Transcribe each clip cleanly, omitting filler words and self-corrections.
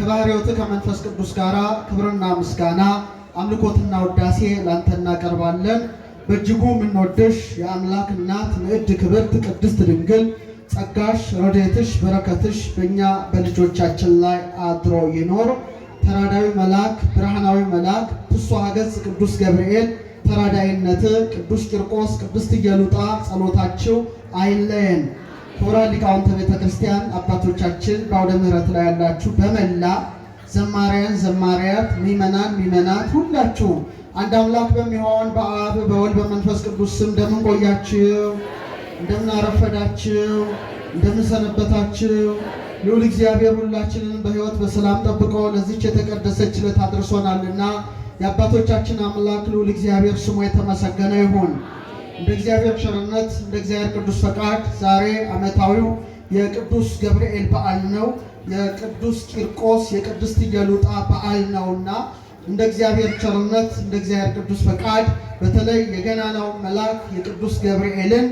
ከባህሪዎት ከመንፈስ ቅዱስ ጋራ ክብርና ምስጋና አምልኮትና ውዳሴ ላንተ እናቀርባለን። በእጅጉ የምንወድሽ የአምላክ እናት ንዕድ ክብርት ቅድስት ድንግል ጸጋሽ ረድኤትሽ በረከትሽ በእኛ በልጆቻችን ላይ አድሮ ይኖር። ተራዳዊ መልአክ ብርሃናዊ መልአክ ፍጹሐ ገጽ ቅዱስ ገብርኤል ተራዳይነት ቅዱስ ቂርቆስ ቅድስት ኢየሉጣ ጸሎታችሁ አይለየን። ክቡራን ሊቃውንተ ቤተ ክርስቲያን አባቶቻችን በአውደ ምሕረት ላይ ያላችሁ በመላ ዘማሪያን ዘማሪያት ምእመናን ምእመናት ሁላችሁም አንድ አምላክ በሚሆን በአብ በወልድ በመንፈስ ቅዱስ ስም እንደምን ቆያችሁ? እንደምን አረፈዳችሁ? እንደምን ሰነበታችሁ? ልዑል እግዚአብሔር ሁላችንን በሕይወት በሰላም ጠብቆ ለዚች የተቀደሰች ዕለት አድርሶናልና የአባቶቻችን አምላክ ልዑል እግዚአብሔር ስሙ የተመሰገነ ይሁን። እንደ እግዚአብሔር ቸርነት እንደ እግዚአብሔር ቅዱስ ፈቃድ ዛሬ ዓመታዊው የቅዱስ ገብርኤል በዓል ነው። የቅዱስ ቂርቆስ የቅድስት ኢየሉጣ በዓል ነውና እንደ እግዚአብሔር ቸርነት እንደ እግዚአብሔር ቅዱስ ፈቃድ በተለይ የገናናው መልአክ የቅዱስ ገብርኤልን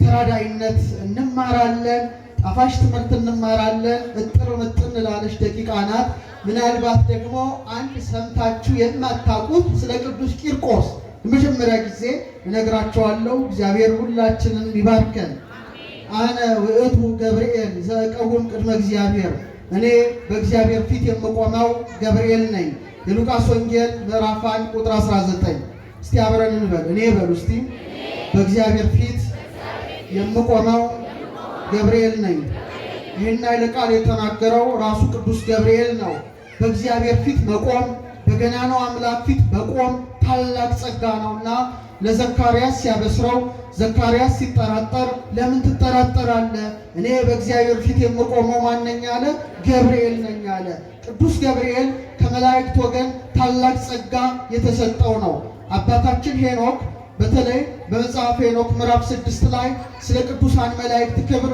ተራዳይነት እንማራለን። ጣፋጭ ትምህርት እንማራለን። እጥር ምጥን ላለች ደቂቃ ናት። ምናልባት ደግሞ አንድ ሰምታችሁ የማታውቁት ስለ ቅዱስ ቂርቆስ ለመጀመሪያ ጊዜ እነግራቸዋለሁ። እግዚአብሔር ሁላችንን ይባርከን። አነ ውእቱ ገብርኤል ዘእቀውም ቅድመ እግዚአብሔር፣ እኔ በእግዚአብሔር ፊት የምቆመው ገብርኤል ነኝ። የሉቃስ ወንጌል ምዕራፍ 1 ቁጥር 19። እስቲ አብረን እንበል። እኔ በሉ እስቲ በእግዚአብሔር ፊት የምቆመው ገብርኤል ነኝ። ይህን ኃይለ ቃል የተናገረው ራሱ ቅዱስ ገብርኤል ነው። በእግዚአብሔር ፊት መቆም በገናናው አምላክ ፊት መቆም ታላቅ ጸጋ ነውና ለዘካርያስ ሲያበስረው ዘካርያስ ሲጠራጠር ለምን ትጠራጠራለህ? እኔ በእግዚአብሔር ፊት የምቆመው ማን ነኝ አለ? ገብርኤል ነኝ አለ። ቅዱስ ገብርኤል ከመላእክት ወገን ታላቅ ጸጋ የተሰጠው ነው። አባታችን ሄኖክ በተለይ በመጽሐፈ ሄኖክ ምዕራፍ 6 ላይ ስለ ቅዱሳን መላእክት ክብር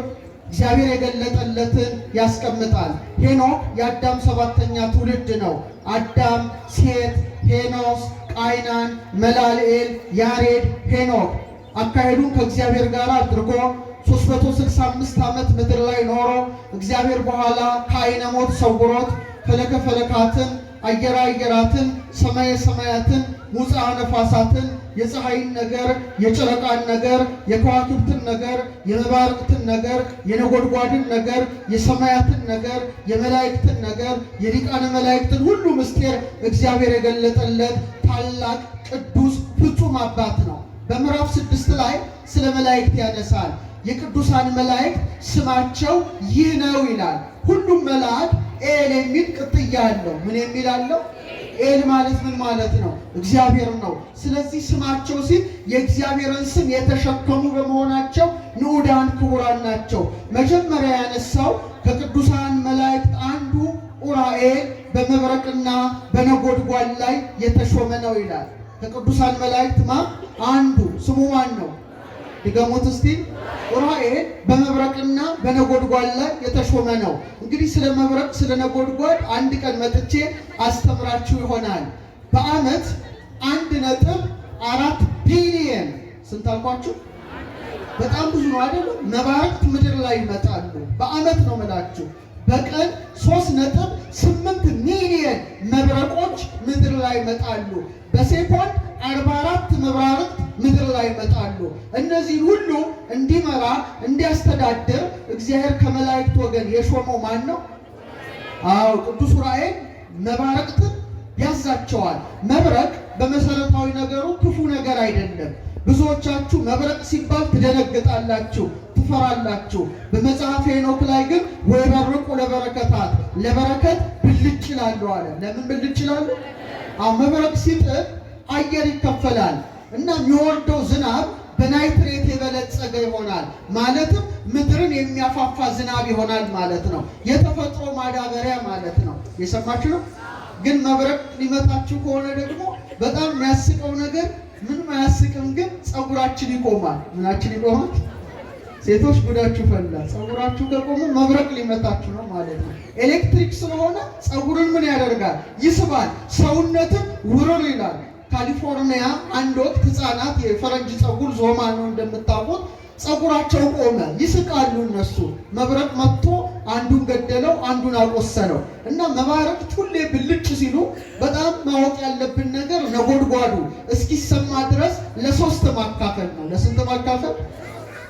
እግዚአብሔር የገለጠለትን ያስቀምጣል። ሄኖክ የአዳም 7ኛ ትውልድ ነው። አዳም፣ ሴት፣ ሄኖስ፣ ቃይናን፣ መላልኤል፣ ያሬድ፣ ሄኖክ አካሄዱን ከእግዚአብሔር ጋር አድርጎ 365 ዓመት ምድር ላይ ኖሮ እግዚአብሔር በኋላ ከዓይነ ሞት ሰውሮት ፈለከ ፈለካትን አየራ አየራትን ሰማየ ሰማያትን ሙጽአ ነፋሳትን የፀሐይን ነገር የጨረቃን ነገር የከዋክብትን ነገር የመባረቅትን ነገር የነጎድጓድን ነገር የሰማያትን ነገር የመላእክትን ነገር የሊቃነ መላእክትን ሁሉ ምስጢር እግዚአብሔር የገለጠለት ታላቅ ቅዱስ ፍጹም አባት ነው። በምዕራፍ 6 ላይ ስለ መላእክት ያነሳል። የቅዱሳን መላእክት ስማቸው ይህ ነው ይላል። ሁሉም መልአክ ኤል የሚል ቅጥያ አለው። ምን የሚል አለው? ኤል ማለት ምን ማለት ነው? እግዚአብሔር ነው። ስለዚህ ስማቸው ሲል የእግዚአብሔርን ስም የተሸከሙ በመሆናቸው ንዑዳን ክቡራን ናቸው። መጀመሪያ ያነሳው ከቅዱሳን መላእክት አንዱ ኡራኤል በመብረቅና በነጎድጓድ ላይ የተሾመ ነው ይላል። ከቅዱሳን መላእክት አንዱ ስሙ ማን ነው? ድገሙት እስቲ። ኡራኤል በመብረቅና በነጎድጓድ ላይ የተሾመ ነው። እንግዲህ ስለ መብረቅ ስለ ነጎድጓድ አንድ ቀን መጥቼ አስተምራችሁ ይሆናል። በዓመት 1.4 ቢሊየን ስንት አልኳችሁ? በጣም ብዙ ነው አይደለም? መባረቅት ምድር ላይ ይመጣሉ። በዓመት ነው መላችሁ። በቀን 3.8 ሚሊየን መብረቆች ምድር ላይ ይመጣሉ። በሴኮንድ 44 መብራርቅት ምድር ላይ ይመጣሉ። እነዚህ ሁሉ እንዲመራ እንዲያስተዳድር እግዚአብሔር ከመላእክት ወገን የሾመው ማን ነው? አዎ ቅዱስ ኡራኤል መባረቅትን ያዛቸዋል። መብረቅ በመሰረታዊ ነገሩ ክፉ ነገር አይደለም። ብዙዎቻችሁ መብረቅ ሲባል ትደነግጣላችሁ፣ ትፈራላችሁ። በመጽሐፈ ሄኖክ ላይ ግን ወይበርቁ ለበረከታት ለበረከት ብልጭ ይላሉ አለ። ለምን ብልጭ ይላሉ? መብረቅ ሲጥል አየር ይከፈላል እና የሚወርደው ዝናብ በናይትሬት የበለጸገ ይሆናል። ማለትም ምድርን የሚያፋፋ ዝናብ ይሆናል ማለት ነው። የተፈጥሮ ማዳበሪያ ማለት ነው። የሰማችሁ ነው። ግን መብረቅ ሊመታችሁ ከሆነ ደግሞ በጣም የሚያስቀው ነገር ምንም አያስቅም፣ ግን ፀጉራችን ይቆማል። ምናችን ይቆማል? ሴቶች ጉዳችሁ ፈላ። ፀጉራችሁ ከቆመ መብረቅ ሊመታችሁ ነው ማለት ነው። ኤሌክትሪክ ስለሆነ ፀጉርን ምን ያደርጋል? ይስባል። ሰውነትን ውርር ይላል። ካሊፎርኒያ አንድ ወቅት ህፃናት የፈረንጅ ፀጉር ዞማ ነው እንደምታውቁት፣ ጸጉራቸው ቆመ፣ ይስቃሉ እነሱ። መብረቅ መጥቶ አንዱን ገደለው፣ አንዱን አቆሰለው። እና መባረቅት ሁሌ ብልጭ ሲሉ በጣም ማወቅ ያለብን ነገር ነጎድጓዱ እስኪሰማ ድረስ ለሶስት ማካፈል ነው። ለስንት ማካፈል?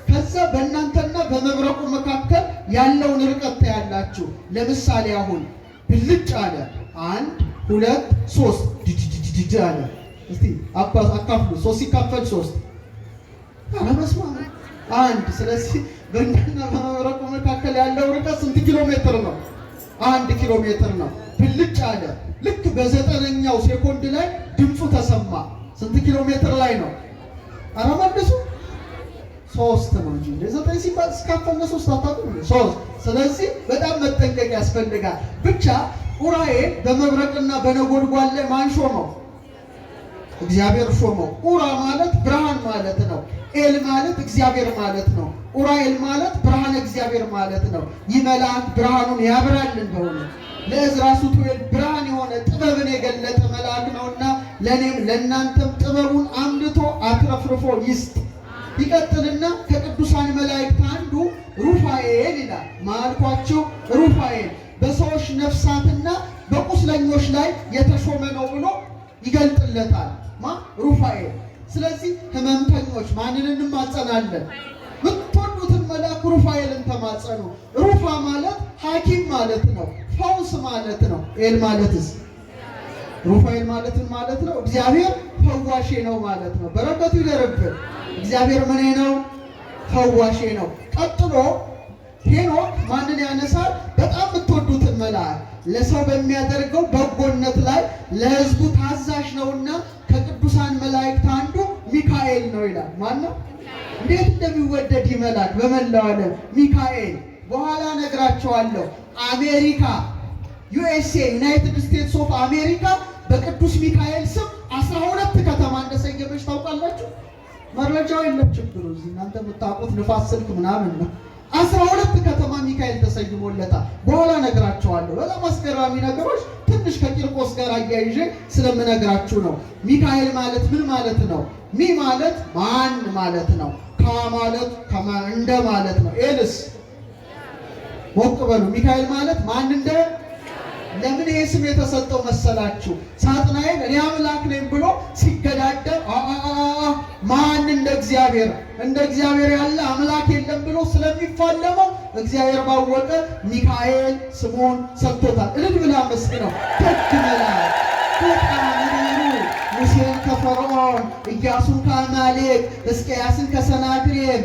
ከዛ በእናንተና በመብረቁ መካከል ያለውን ርቀት ታያላችሁ። ለምሳሌ አሁን ብልጭ አለ፣ 1 2 3 ዲዲዲዲ አለ። እስቲ አካፍሉ። 3 ሲካፈል 3 አለመስማ 1። ስለዚህ በእናንተና በመብረቁ መካከል ያለው ርቀት ስንት ኪሎ ሜትር ነው? 1 ኪሎ ሜትር ነው። ብልጭ አለ። ልክ በ9ኛው ሴኮንድ ላይ ድምፁ ተሰማ። ስንት ኪሎ ሜትር ላይ ነው? ኧረ መልሱ። 3 ነው እንጂ 9 ሲባል እስካፈነ 3 አታውቁም? 3። ስለዚህ በጣም መጠንቀቅ ያስፈልጋል። ብቻ ኡራኤል በመብረቅና በነጎድጓድ ላይ ማን ሾመው? እግዚአብሔር ሾመው። ኡራ ማለት ብርሃን ማለት ነው። ኤል ማለት እግዚአብሔር ማለት ነው። ኡራኤል ማለት ብርሃን እግዚአብሔር ማለት ነው። ይህ መልአክ ብርሃኑን ያብራልን። በሆነ ለዕዝራ ሱቱኤል ብርሃን የሆነ ጥበብን የገለጠ መልአክ ነውና ለእኔም ለእናንተም ጥበቡን አምልቶ አትረፍርፎ ይስጥ። ይቀጥልና ከቅዱሳን መላእክት አንዱ ሩፋኤል ይላል። ማልኳቸው ሩፋኤል በሰዎች ነፍሳትና በቁስለኞች ላይ የተሾመ ነው ብሎ ይገልጥለታል። ሩፋኤል። ስለዚህ ህመምተኞች ማንን እንማጸናለን? የምትወዱትን መልአክ ሩፋኤልን ተማጸኑ። ሩፋ ማለት ሐኪም ማለት ነው፣ ፈውስ ማለት ነው። ኤል ማለትስ ሩፋኤል ማለትን ማለት ነው እግዚአብሔር ፈዋሼ ነው ማለት ነው። በረከቱ ይደርብን። እግዚአብሔር ምን ነው? ፈዋሼ ነው። ቀጥሎ ሄኖክ ማንን ያነሳል? በጣም የምትወዱትን መልአክ ለሰው በሚያደርገው በጎነት ላይ ለሕዝቡ ታዛዥ ነውና ከቅዱሳን መላእክት አንዱ ሚካኤል ነው ይላል። ማን ነው? እንዴት እንደሚወደድ መልአክ በመላው ዓለም ሚካኤል። በኋላ ነግራቸዋለሁ። አሜሪካ ዩኤስኤ ዩናይትድ ስቴትስ ኦፍ አሜሪካ በቅዱስ ሚካኤል ስም 12 ከተማ እንደሰየመች ታውቃላችሁ? መረጃው የለም ችግሩ እዚህ እናንተ የምታውቁት ንፋስ ስልክ ምናምን ነው። 12 ከተማ ሚካኤል ተሰይሞለታል። በኋላ ነግራቸዋለሁ። በጣም አስገራሚ ነገሮች ትንሽ ከቂርቆስ ጋር አያይዤ ስለምነግራችሁ ነው። ሚካኤል ማለት ምን ማለት ነው? ሚ ማለት ማን ማለት ነው። ካ ማለት እንደ ማለት ነው። ኤልስ ሞቅ በሉ። ሚካኤል ማለት ማን እንደ። ለምን ይሄ ስም የተሰጠው መሰላችሁ? ሳጥናኤል እኔ አምላክ ነኝ ብሎ ሲገዳደር ማን እንደ እግዚአብሔር ያለ አምላክ የለም ብሎ ስለሚፋለመው እግዚአብሔር ባወቀ ሚካኤል ስሙን ሰጥቶታል። እልል ብላ መስግነው። ደግ መልአክ በጣም ሙሴን ከፈርዖን፣ ኢያሱን ከአማሌቅ፣ ሕዝቅያስን ከሰናክሬም፣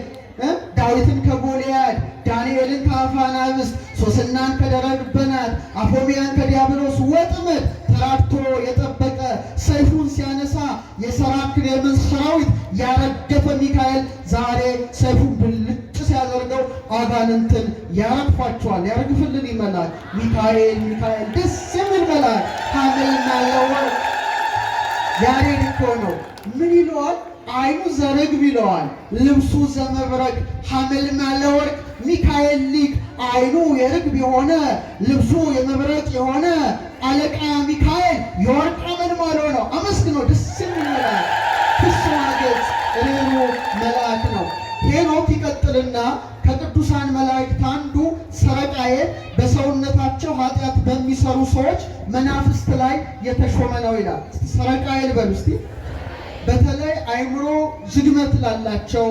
ዳዊትን ከጎልያድ፣ ዳንኤልን ከአፈ አናብስት፣ ሶስናን ከደረቅ በናት፣ አፎሚያን ከዲያብሎስ ወጥመድ ተራድቶ የጠበቀ ሰይፉን ሲያነሳ የሰናክሬምን ሰራዊት ያረገፈ ሚካኤል ዛሬ ሰይፉን ብልጭ ሲያደርገው አጋንንትን ያረግፋቸዋል። ያረግፍልን ይመላል። ሚካኤል ደስ የሚል መልአክ ሐመልማ ለወርቅ ያሬድ እኮ ነው። ምን ይለዋል? አይኑ ዘርግብ ይለዋል፣ ልብሱ ዘመብረቅ ሐመልማለ ወርቅ ሚካኤል ሊቅ። አይኑ የርግብ የሆነ ልብሱ የመብረቅ የሆነ አለቃ ሚካኤል የወርቅ አመልማሎ ነው። አመስግኖ ደስ የሚል መልአክ ፍስሐ ገጽ ርሩ መልአክ ነው። ሄኖክ ይቀጥልና ከቅዱሳን መላእክት አንዱ ሰረቃኤል በሰውነታቸው ኃጢአት በሚሰሩ ሰዎች መናፍስት ላይ የተሾመ ነው ይላል። ሰረቃኤል በሉ እስቲ። በተለይ አእምሮ ዝግመት ላላቸው፣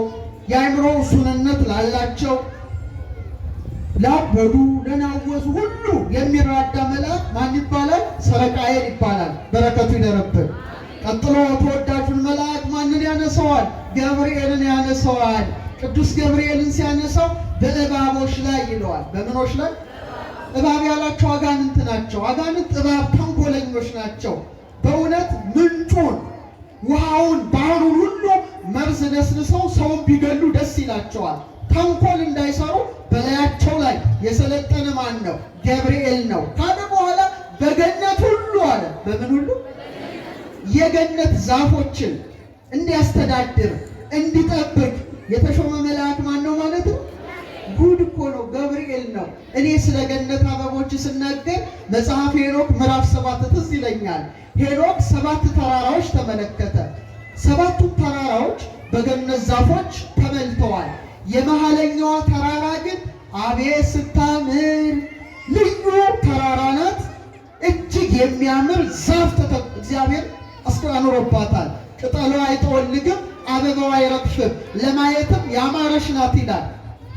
የአእምሮ ሱንነት ላላቸው፣ ላበዱ ለናወዙ ሁሉ የሚራዳ መልአክ ማን ይባላል? ሰረቃኤል ይባላል። በረከቱ ይደረብን። ቀጥሎ ተወዳጁን መልአክ ማንን ያነሳዋል? ገብርኤልን ያነሳዋል። ቅዱስ ገብርኤልን ሲያነሳው በእባቦች ላይ ይለዋል። በምኖች ላይ? እባብ ያላቸው አጋንንት ናቸው። አጋንንት እባብ ተንኮለኞች ናቸው። በእውነት ምንጩን ውሃውን ባህሩን ሁሉ መርዝ ነስንሰው ሰውን ቢገሉ ደስ ይላቸዋል። ተንኮል እንዳይሰሩ በላያቸው ላይ የሰለጠነ ማን ነው? ገብርኤል ነው ካለ በኋላ በገነት ሁሉ አለ። በምን ሁሉ? የገነት ዛፎችን እንዲያስተዳድር እንዲጠብቅ የተሾመ መልአክ ማን ነው ማለት ነው? ጉድ እኮ ነው፣ ገብርኤል ነው። እኔ ስለ ገነት አበቦች ስናገር መጽሐፍ ሄኖክ ምዕራፍ 7 ትዝ ይለኛል። ሄኖክ 7 ተራራዎች ተመለከተ። 7ቱ ተራራዎች በገነት ዛፎች ተመልተዋል። የመሃለኛዋ ተራራ ግን አቤት ስታምር ልዩ ተራራ ናት። እጅግ የሚያምር ዛፍ እግዚአብሔር አኑሮባታል። ቅጠሏ አይጠወልግም፣ አበባዋ አይረግፍም፣ ለማየትም ያማረች ናት ይላል።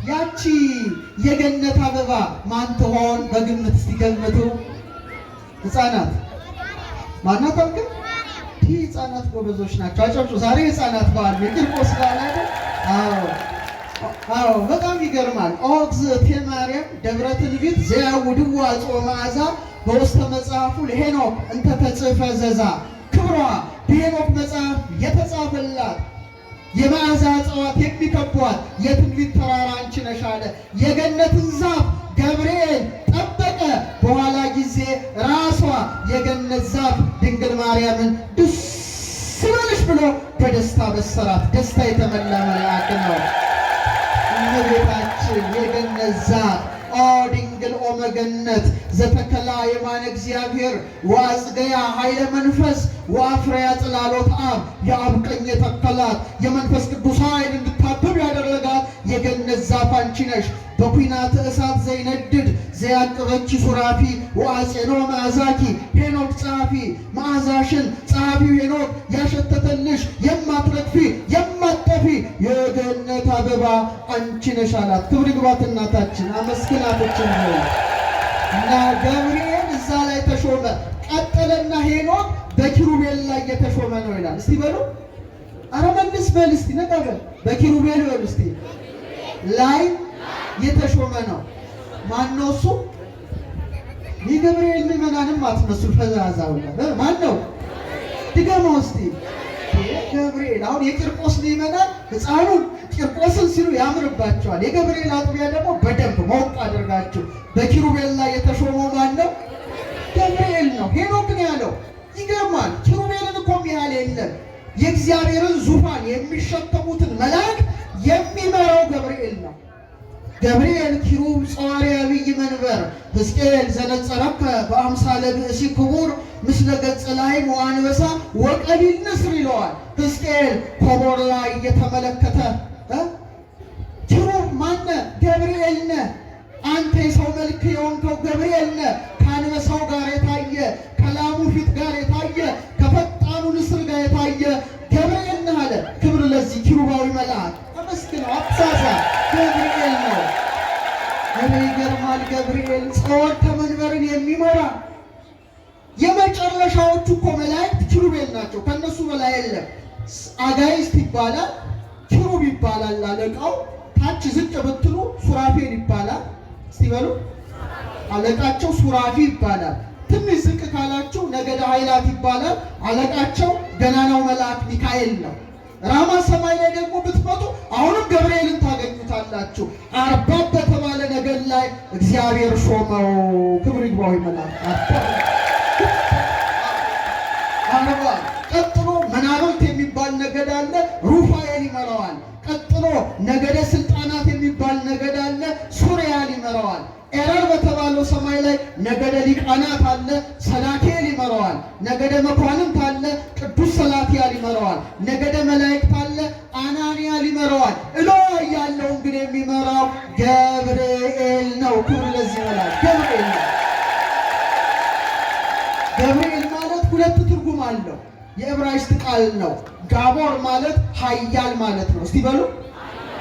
ያቺ የገነት አበባ ማን ትሆን? በግምት እስቲ ገምቱ። ሕፃናት ማናት አልከ? ሕፃናት ጎበዞች ናቸው። አጨብጭቡ። ዛሬ ሕፃናት በዓል የቂርቆስ በዓል አይደል? አዎ በጣም ይገርማል። ኦግዝእቴ ማርያም ደብረ ትንቢት ዘያውድዋ ጾመ መዓዛ በውስተ መጽሐፉ ለሄኖክ እንተ ተጽፈ ዘዛ። ክብሯ በሄኖክ መጽሐፍ የተጻፈላት የመዓዛ እጽዋት የሚከቧት የትንቢት ተራራ አንቺ ነሽ አለ። የገነትን ዛፍ ገብርኤል ጠበቀ። በኋላ ጊዜ ራሷ የገነት ዛፍ ድንግል ማርያምን ደስ ይበልሽ ብሎ በደስታ በሰራት። ደስታ የተመላ መልአክ ነው እመቤታችን የገነት ዛፍ። ኦ ድንግል ኦ መገነት ዘተከላ የማነ እግዚአብሔር ወአጽገያ ኃይለ መንፈስ ወአፍረያ ጽላሎት አብ። የአብ ቀኝ የተከላት የመንፈስ ቅዱስ ኃይል እንድታብብ ያደረጋት የገነት ዛፍ አንቺ ነሽ። በኩናተ እሳት ዘይነድድ ዘያቅበቺ ሱራፊ ወአጼኖ መዓዛኪ። ሄኖክ ጸሐፊ መዓዛሽን ጸሐፊው ሄኖክ ያሸተተልሽ የማትረግፊ የማትጠፊ የገነት አበባ አንቺ ነሽ አላት። ክብር ይግባት እናታችን አመስግናቶችን ነው እና ገብርኤል እዛ ላይ ተሾመ። ቀጠለና ሄኖክ በኪሩቤል ላይ የተሾመ ነው ይላል። እስቲ በሉ አረ መልስ በል እስቲ ነቀበል። በኪሩቤል በሉ እስቲ ላይ የተሾመ ነው። ማን ነው እሱ? የገብርኤል ምዕመናንም አትመስሉ ፈዛዛው ነው። ማን ነው? ድገመው እስቲ። ገብርኤል አሁን የቂርቆስ ምዕመናን ሕፃኑን ቂርቆስን ሲሉ ያምርባቸዋል። የገብርኤል አጥቢያ ደግሞ በደንብ ሞቅ አድርጋችሁ። በኪሩቤል ላይ የተሾመው ማን ነው? ገብርኤል ነው። ሄኖክ ነው ያለው። ይገርማል። ኪሩቤልን እኮ ያህል የለም። የእግዚአብሔርን ዙፋን የሚሸከሙትን መላእክት የሚመራው ገብርኤል ነው። ገብርኤል ኪሩብ ጸዋሪ አብይ መንበር ሕዝቅኤል ዘነጸረከ በአምሳለ ብእሲ ክቡር ምስለ ገጽ ላይ ወአንበሳ ወቀሊል ንስር ይለዋል። ሕዝቅኤል ኮቦር ላይ እየተመለከተ ኪሩብ ማነ? ገብርኤል ነ። አንተ የሰው መልክ የሆንከው ገብርኤል ነ። ከአንበሳው ጋር የታየ ከላሙ ፊት ጋር የታየ ከፈጣኑ ንስር ጋር የታየ ገብርኤል ነህ አለ። ክብር ለዚህ ኪሩባዊ መልአክ አመስግነው። አብዛዛ ገብርኤል ነው። እኔ ይገርማል። ገብርኤል ጸወርተ መንበርን የሚመራ የመጨረሻዎቹ እኮ መላእክት ኪሩቤል ናቸው። ከነሱ በላይ የለም። አጋይስት ይባላል፣ ኪሩብ ይባላል አለቃው። ታች ዝቅ ብትሉ ሱራፌል ይባላል። እስቲ በሉ አለቃቸው ሱራፊ ይባላል። ትንሽ ዝቅ ካላችሁ ነገደ ኃይላት ይባላል። አለቃቸው ገናናው መልአክ ሚካኤል ነው። ራማ ሰማይ ላይ ደግሞ ብትመጡ አሁንም ገብርኤልን ታገኙታላችሁ። አርባብ በተባለ ነገድ ላይ እግዚአብሔር ሾመው። ክብር ይግባው መልአክ አርባ። ቀጥሎ መናብርት የሚባል ነገድ አለ፣ ሩፋኤል ይመራዋል። ቀጥሎ ነገደ ስልጣናት የሚባል ነገድ አለ፣ ሱሪያል ይመራዋል። ኤረር በተባለው ሰማይ ላይ ነገደ ሊቃናት አለ፣ ሰላኬል ይመራዋል። ነገደ መኳንንት አለ፣ ቅዱስ ሰላትያል ይመራዋል። ነገደ መላእክት አለ፣ አናንያል ይመራዋል። እላይ ያለውን ግን የሚመራው ገብርኤል ነው። ክብር ለዚህ መልአክ ገብርኤል ነው። ገብርኤል ማለት ሁለት ትርጉም አለው። የዕብራይስጥ ቃል ነው። ጋቦር ማለት ኃያል ማለት ነው። እስቲ በሉ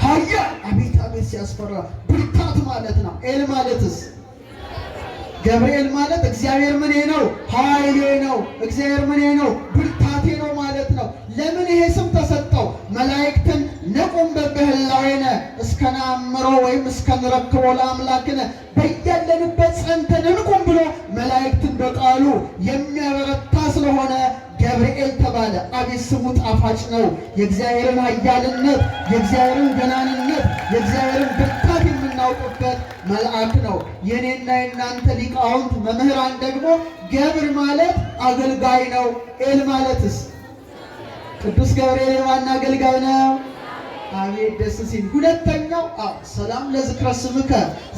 ኃያል። አቤት አቤት ሲያስፈራ! ብርታት ማለት ነው። ኤል ማለትስ ገብርኤል ማለት እግዚአብሔር ምኔ ነው? ኃይሌ ነው። እግዚአብሔር ምኔ ነው? ብርታቴ ነው ማለት ነው። ለምን ይሄ ስም ተሰጠው? መላእክትን ንቁም በበህላዌነ እስከ ነአምሮ ወይም እስከ ንረክቦ ለአምላክነ በያለንበት ጸንተን እንቁም ብሎ መላእክትን በቃሉ የሚያበረታ ስለሆነ ገብርኤል ተባለ። አቤት ስሙ ጣፋጭ ነው። የእግዚአብሔርን ኃያልነት፣ የእግዚአብሔርን ገናንነት፣ የእግዚአብሔርን ብርታት የምናውቅበት መልአክ ነው። የኔና የናንተ ሊቃውንት መምህራን ደግሞ ገብር ማለት አገልጋይ ነው። ኤል ማለትስ ቅዱስ ገብርኤል የማን አገልጋይ ነው? አቤት ደስ ሲል። ሁለተኛው ሰላም ለዝክረ ስምከ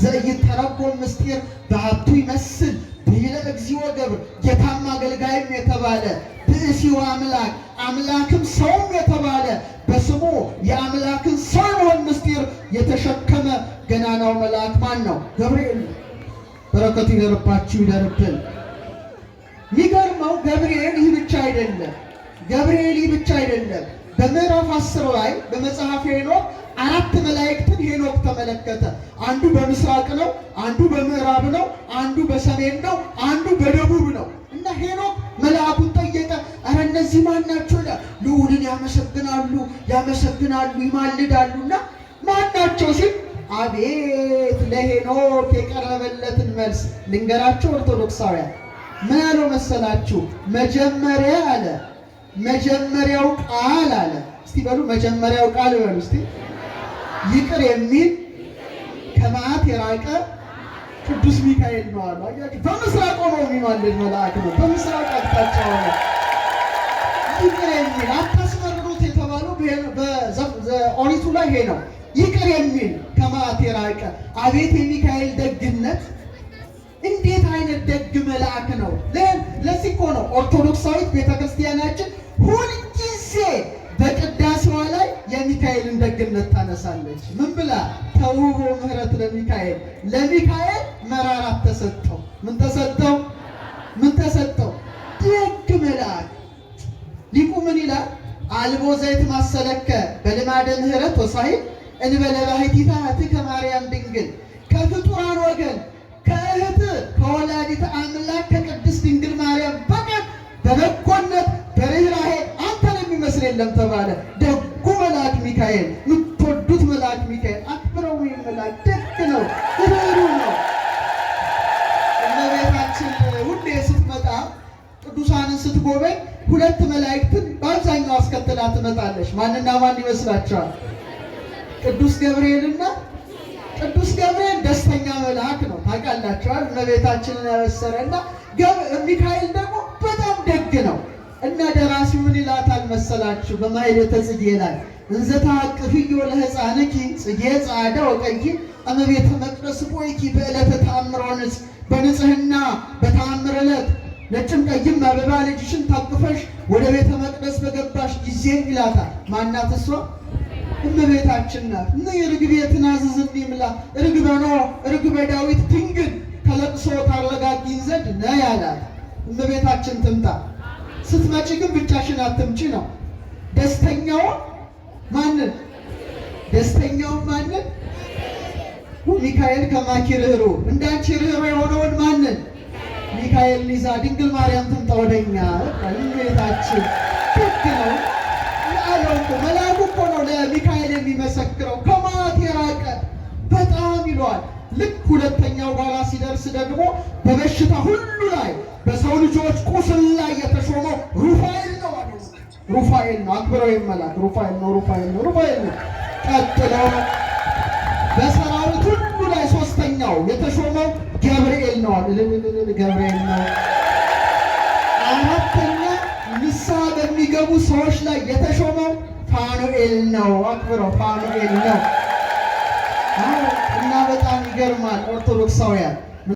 ዘኢይተረጎም ምስጢር በሀብቱ ይመስል ብሂለ እግዚኦ ገብር ጌታም አገልጋይም የተባለ ብእሲው አምላክ አምላክም ሰውም የተባለ በስሙ የአምላክን ሰው የመሆን ምስጢር የተሸከመ ገናናው መልአክ ማን ነው? ገብርኤል። በረከቱ ይደርባችሁ ይደርብን። የሚገርመው ገብርኤል ይህ ብቻ አይደለም። ገብርኤል ይህ ብቻ አይደለም። በምዕራፍ 10 ላይ በመጽሐፈ ሄኖክ 4 መላእክትን ሄኖክ ተመለከተ። አንዱ በምስራቅ ነው፣ አንዱ በምዕራብ ነው፣ አንዱ በሰሜን ነው፣ አንዱ በደቡብ ነው። እና ሄኖክ መልአኩን ጠየቀ። አረ እነዚህ ማን ናቸው? ልዑልን ያመሰግናሉ፣ ይማልዳሉና ማን ናቸው ሲል አቤት ለሄኖክ የቀረበለትን መልስ ልንገራቸው። ኦርቶዶክሳውያን ምን ያለው መሰላችሁ? መጀመሪያ አለ መጀመሪያው ቃል አለ። እስቲ በሉ መጀመሪያው ቃል በሉ እስቲ። ይቅር የሚል ከመዓት የራቀ ቅዱስ ሚካኤል ነው አሉ። አያችሁ፣ በምስራቅ ሆኖ የሚማልድ መልአክ ነው። በምስራቅ አቅጣጫ ሆኖ ይቅር የሚል አታስመርሩት የተባለው በኦሪቱ ላይ ይሄ ነው። ይቅር የሚል ከመዓት የራቀ። አቤት የሚካኤል ደግነት! እንዴት አይነት ደግ መልአክ ነው! ለዚህ እኮ ነው ኦርቶዶክሳዊት ቤተክርስቲያናችን ሁልጊዜ በቅዳሴዋ ላይ የሚካኤልን ደግነት ታነሳለች። ምን ብላ? ተውቦ ምህረት ለሚካኤል፣ ለሚካኤል መራራት ተሰጠው። ምን ተሰጠው? ደግ መልአክ። ሊቁ ምን ይላል? አልቦ ዘይት ማሰለከ በልማደ ምህረት ወሳይል እንበለ ባሕቲታ እኅትከ ማርያም ድንግል። ከፍጡራን ወገን ከእህት ከወላዲተ አምላክ ከቅድስት ድንግል ማርያም በቀር በበጎነት በርኅራኄ አንተን የሚመስል የለም ተባለ። ደጉ መልአክ ሚካኤል፣ የምትወዱት መልአክ ሚካኤል አክብረው። ይህ መልአክ ደግ ነው፣ ርኅሩህ ነው። እመቤታችን ሁሌ ስትመጣ ቅዱሳንን ስትጎበኝ 2 መላእክትን በአብዛኛው አስከትላ ትመጣለች። ማንና ማን ይመስላችኋል? ቅዱስ ገብርኤልና ቅዱስ ገብርኤል ደስተኛ መልአክ ነው። ታውቃላችኋል፣ እመቤታችንን ያበሰረና ሚካኤል ደግሞ በጣም ደግ ነው። እና ደራሲው ምን ይላታል መሰላችሁ? በማኅሌተ ጽጌ ላይ እንዘ ተአቅፍዮ ለሕፃንኪ ጽጌ ጻዕዳ ወቀይ እመቤተ መቅደስ ቦይኪ በዕለተ ተአምሮ ንጽሕ። በንጽሕና በተአምር ዕለት ነጭም ቀይም አበባ ልጅሽን ታቅፈሽ ወደ ቤተ መቅደስ በገባሽ ጊዜ ይላታል። ማናት እሷ? እመቤታችን ናት። እና የርግቤ ትናዝዝኒ ምላ ርግበኖ ርግበ ዳዊት ድንግል ከለቅሶ ታረጋጊኝ ዘንድ ነይ አላት። እመቤታችን ትምጣ። ስትመጪ ግን ብቻሽን አትምጪ ነው። ደስተኛው ማንን? ሚካኤል ከማኪ ርኅሩህ፣ እንዳንቺ ርኅሩህ የሆነውን ማንን? ሚካኤል ይዛ ድንግል ማርያም ትምጣ ወደኛ። እመቤታችን ደግ ነው ያለው እኮ መልአኩ እኮ ነው ለሚካኤል የሚመሰክረው። ከመዓት የራቀ በጣም ይለዋል። ልክ ሁለተኛው ጋራ ሲደርስ ደግሞ በበሽታ ሁሉ ላይ በሰው ልጆች ቁስል ላይ የተሾመው ሩፋኤል ነው አለ። ሩፋኤል ነው፣ አክብረው ይመላክ። ሩፋኤል ነው። ቀጥሎ በሰራዊት ሁሉ ላይ ሶስተኛው የተሾመው ገብርኤል ነው አለ። ገብርኤል ነው። አራተኛ ንስሐ በሚገቡ ሰዎች ላይ የተሾመው ፋኑኤል ነው። አክብረው፣ ፋኑኤል ነው። እና በጣም ይገርማል ኦርቶዶክሳውያን